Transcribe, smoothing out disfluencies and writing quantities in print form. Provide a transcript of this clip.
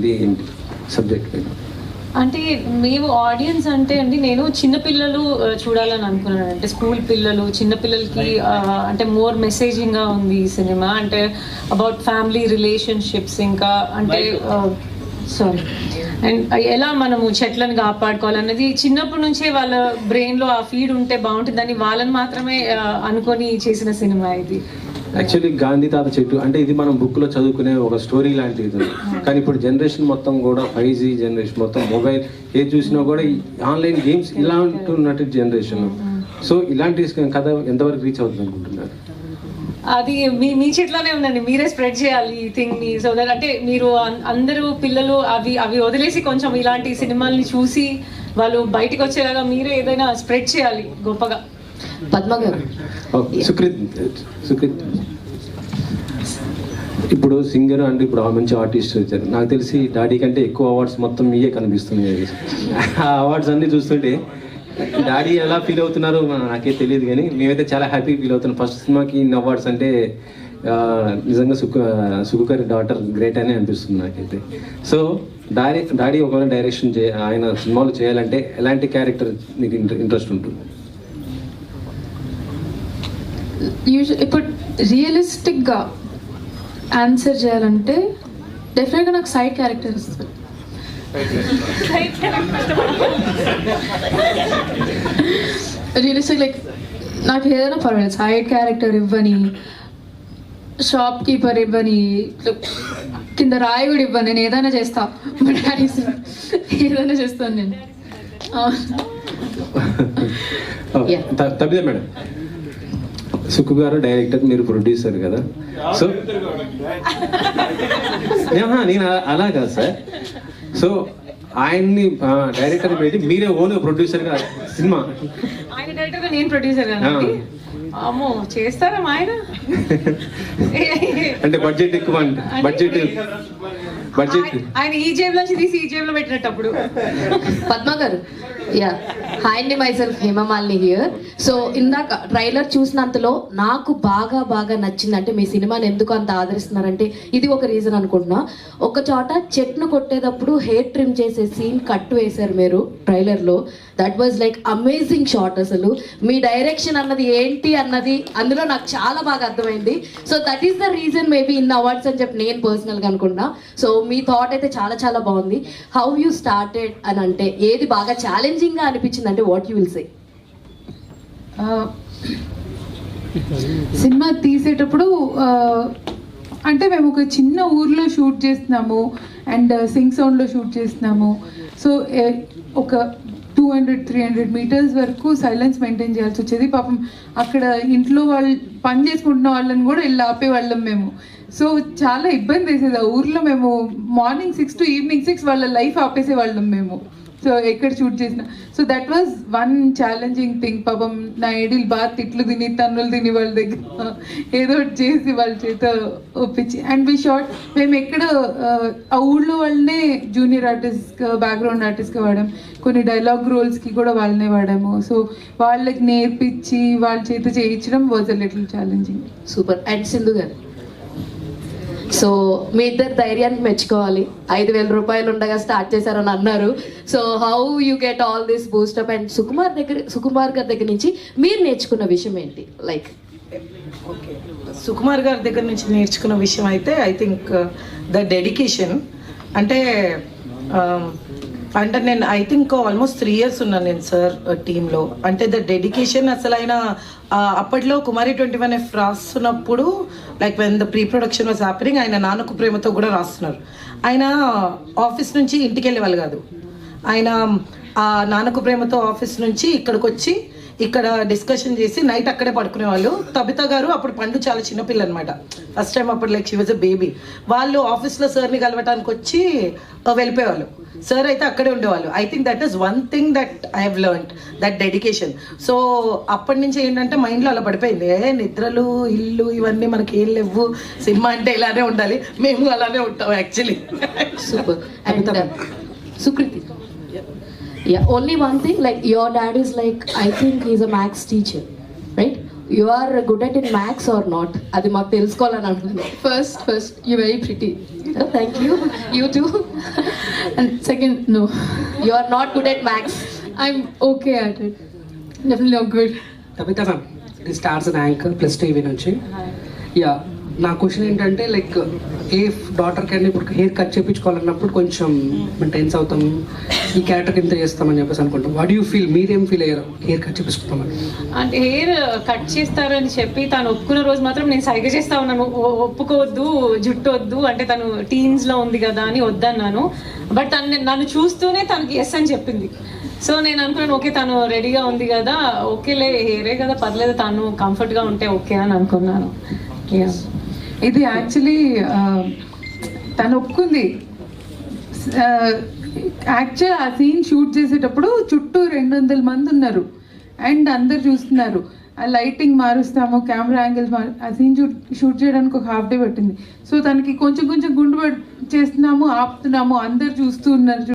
ఉంది ఏంటి సబ్జెక్ట్? అంటే మేము ఆడియన్స్ అంటే అండి, నేను చిన్నపిల్లలు చూడాలని అనుకున్నాను. అంటే స్కూల్ పిల్లలు, చిన్నపిల్లలకి అంటే మోర్ మెసేజింగ్గా ఉంది ఈ సినిమా. అంటే అబౌట్ ఫ్యామిలీ రిలేషన్షిప్స్, ఇంకా అంటే సారీ అండ్ ఎలా మనము చెట్లను కాపాడుకోవాలన్నది చిన్నప్పటి నుంచే వాళ్ళ బ్రెయిన్లో ఆ ఫీడ్ ఉంటే బాగుంటుందని వాళ్ళని మాత్రమే అనుకొని చేసిన సినిమా ఇది. యాక్చువల్లీ గాంధీ తాత చెట్టు అంటే ఇది మనం బుక్లో చదువుకునే ఒక స్టోరీ లాంటిది. కానీ ఇప్పుడు జనరేషన్ మొత్తం కూడా 5G జనరేషన్, మొత్తం మొబైల్ ఏది చూసినా కూడా ఆన్లైన్ గేమ్స్ ఇలా ఉంటున్నట్టు జనరేషన్. సో ఇలాంటి కథ ఎంతవరకు రీచ్ అవుతుంది అనుకుంటున్నారు? అది మీ చేతిలోనే ఉందండి, మీరే స్ప్రెడ్ చేయాలి ఈ థింగ్ని. సో దట్ అంటే మీరు అందరూ పిల్లలు అవి వదిలేసి కొంచెం ఇలాంటి సినిమాల్ని చూసి వాళ్ళు బయటకు వచ్చేలాగా మీరే ఏదైనా స్ప్రెడ్ చేయాలి గొప్పగా. పద్మ గారు, సుకృత్ ఇప్పుడు సింగర్ అంటే ఇప్పుడు మంచి ఆర్టిస్ట్ వచ్చారు. నాకు తెలిసి డాడీ కంటే ఎక్కువ అవార్డ్స్ మొత్తం మీయే కనిపిస్తున్నాయి. ఆ అవార్డ్స్ అన్నీ చూస్తుంటే డాడీ ఎలా ఫీల్ అవుతున్నారో నాకే తెలియదు, కానీ మేమైతే చాలా హ్యాపీ ఫీల్ అవుతున్నాం. ఫస్ట్ సినిమాకి ఇన్ని అవార్డ్స్ అంటే నిజంగా సుకుగారి డాటర్ గ్రేట్ అని అనిపిస్తుంది నాకైతే. సో డాడీ ఒకవేళ డైరెక్షన్ ఆయన సినిమాలు చేయాలంటే ఎలాంటి క్యారెక్టర్ మీకు ఇంట్రెస్ట్ ఉంటుంది? ఇప్పుడు రియలిస్టిక్గా ఆన్సర్ చేయాలంటే డెఫినెట్గా నాకు సైడ్ క్యారెక్టర్ ఇస్తుంది. రియలిస్టిక్ లైక్ నాకు ఏదైనా పర్వాలేదు, సైడ్ క్యారెక్టర్ ఇవ్వని, షాప్ కీపర్ ఇవ్వని, కింద రాయి కూడా ఇవ్వను, నేను ఏదైనా చేస్తా. మా డాడీ ఏదైనా చేస్తాను నేను. తప్పిదే మేడం, సుక్కు గారు డైరెక్టర్, మీరు ప్రొడ్యూసర్ కదా. సో నేను అలా కాదు సార్. సో ఆయన్ని డైరెక్టర్ పెట్టి మీరే ఓన్ ప్రొడ్యూసర్ గా సినిమా, ఆయన డైరెక్టర్ గా నేను ప్రొడ్యూసర్ గా. అమ్మో చేస్తారా ఆయన? అంటే బడ్జెట్ ఎక్కువ, బడ్జెట్ ఆయన ఈ జేబులో నుంచి తీసి ఈ జేబులో పెట్టినప్పుడు. పద్మ గారు, యా, హాయ్ అండి, myself Hema Malini here. So ఇందాక ట్రైలర్ చూసినంతలో నాకు బాగా నచ్చింది. అంటే మీ సినిమాని ఎందుకు అంత ఆదరిస్తున్నారంటే ఇది ఒక రీజన్ అనుకుంటున్నా. ఒక చోట చెట్ను కొట్టేటప్పుడు హెయిర్ ట్రిమ్ చేసే సీన్ కట్ వేశారు మీరు ట్రైలర్లో. That was like amazing shot. అసలు మీ డైరెక్షన్ అన్నది ఏంటి అన్నది అందులో నాకు చాలా బాగా అర్థమైంది. So that is the reason maybe in awards అని చెప్పి నేను పర్సనల్గా అనుకుంటున్నా. సో మీ థాట్ అయితే చాలా బాగుంది. హౌ యూ స్టార్టెడ్ అని అంటే ఏది బాగా ఛాలెంజింగ్గా అనిపించింది అంటే what you will say? Cinema తీసేటప్పుడు అంటే మేము ఒక చిన్న ఊర్లో షూట్ చేస్తున్నాము అండ్ సింగ్ సౌండ్లో షూట్ చేస్తున్నాము. సో ఒక 200-300 మీటర్స్ వరకు సైలెన్స్ మెయింటైన్ చేయాల్సి వచ్చేది. పాపం అక్కడ ఇంట్లో వాళ్ళు పని చేసుకుంటున్న వాళ్ళని కూడా వెళ్ళి ఆపేవాళ్ళం మేము. సో చాలా ఇబ్బంది వేసేది ఆ ఊర్లో. మేము మార్నింగ్ 6 to ఈవినింగ్ 6 వాళ్ళ లైఫ్ ఆపేసేవాళ్ళం మేము. సో ఎక్కడ షూట్ చేసిన. So that was one challenging thing. పాపం నా ఐడిల్ బాగా తిట్లు తిని తన్నులు తిని వాళ్ళ దగ్గర ఏదో ఒకటి చేసి వాళ్ళ చేత ఒప్పించి అండ్ వి షార్ట్. మేము ఎక్కడ ఆ ఊళ్ళో వాళ్ళనే జూనియర్ ఆర్టిస్ట్, బ్యాక్గ్రౌండ్ ఆర్టిస్ట్గా వాడాం. కొన్ని డైలాగ్ రోల్స్కి కూడా వాళ్ళనే వాడాము. సో వాళ్ళకి నేర్పించి వాళ్ళ చేత చేయించడం was a little challenging. Super. And Sindhu గారు, సో మీ ఇద్దరు ధైర్యానికి మెచ్చుకోవాలి. 5,000 రూపాయలు ఉండగా స్టార్ట్ చేశారని అన్నారు. So how you get all this boost up? And Sukumar గారి దగ్గర నుంచి మీరు నేర్చుకున్న విషయం ఏంటి? లైక్ ఓకే, సుకుమార్ గారి దగ్గర నుంచి నేర్చుకున్న విషయం అయితే ఐ థింక్ ద డెడికేషన్. అంటే నేను ఐ థింక్ ఆల్మోస్ట్ 3 years ఉన్నాను నేను సార్ టీంలో. అంటే ద డెడికేషన్ అసలు ఆయన అప్పట్లో కుమారి 21F రాస్తున్నప్పుడు like when the pre production was happening, ఆయన నాన్నకు ప్రేమతో కూడా రాస్తున్నారు. ఆయన ఆఫీస్ నుంచి ఇంటికి వెళ్ళేవాళ్ళు కాదు. ఆయన ఆ నాన్నకు ప్రేమతో ఆఫీస్ నుంచి ఇక్కడికి వచ్చి ఇక్కడ డిస్కషన్ చేసి నైట్ అక్కడే పడుకునేవాళ్ళు. తబిత గారు అప్పుడు పండు చాలా చిన్నపిల్ల అనమాట, ఫస్ట్ టైం అప్పుడు like she was a baby. వాళ్ళు ఆఫీస్లో సార్ని కలవటానికి వచ్చి వెళ్ళిపోయేవాళ్ళు. సార్ అయితే అక్కడే ఉండేవాళ్ళు. I think that is one thing that I have learned, that dedication. So అప్పటి నుంచి ఏంటంటే మైండ్లో అలా పడిపోయింది, నిద్రలు ఇల్లు ఇవన్నీ మనకి ఏం లేవు, సినిమా అంటే ఇలానే ఉండాలి, మేము అలానే ఉంటాం actually. Super. And Sukriti, yeah, only one thing, like your dad is like, I think he's a maths teacher, right? You are good at in maths or not? అది మాకు తెలుసుకోవాలని అనుకుంటున్నాను. First you very pretty. Thank you. You too. And second, no. You are not good at maths. I'm okay at it. Definitely not good. Kavitha ma'am, ఇది stars and anchor plus TV నుంచి. Yeah, నా question ఏంటంటే like a daughter కానీ ఇప్పుడు hair cut చేయించుకోవాలన్నప్పుడు కొంచెం మేము tense అవుతాం, ఈ క్యారెక్టర్కి ఎంత చేస్తామని చెప్పేసి అనుకుంటాం. వాట్ యూ ఫీల్, మీరేం ఫీల్ అయ్యారు హెయిర్ కట్ చేయించుకుంటామని? అంటే హెయిర్ కట్ చేస్తారని చెప్పి తను ఒప్పుకున్న రోజు మాత్రం నేను సైగ చేస్తా ఉన్నాను, ఒప్పుకోవద్దు, జుట్టు వద్దు అంటే తను టీన్స్ లో ఉంది కదా అని వద్దన్నాను. బట్ తను నన్ను చూస్తూనే తనకి ఎస్ అని చెప్పింది. సో నేను అనుకున్నాను ఓకే తను రెడీగా ఉంది కదా, ఓకేలే హెయిరే కదా పర్లేదు, తను కంఫర్ట్గా ఉంటే ఓకే అని అనుకున్నాను. ఇది యాక్చువల్లీ తను ఒప్పుకుంది. యాక్చువల్ ఆ సీన్ షూట్ చేసేటప్పుడు చుట్టూ 200 మంది ఉన్నారు అండ్ అందరు చూస్తున్నారు. ఆ లైటింగ్ మారుస్తాము, కెమెరా యాంగిల్స్ ఆ సీన్ షూట్ చేయడానికి ఒక హాఫ్ డే పట్టింది. సో తనకి కొంచెం కొంచెం గుండు చేస్తున్నాము, ఆపుతున్నాము, అందరు చూస్తూ ఉన్నారు.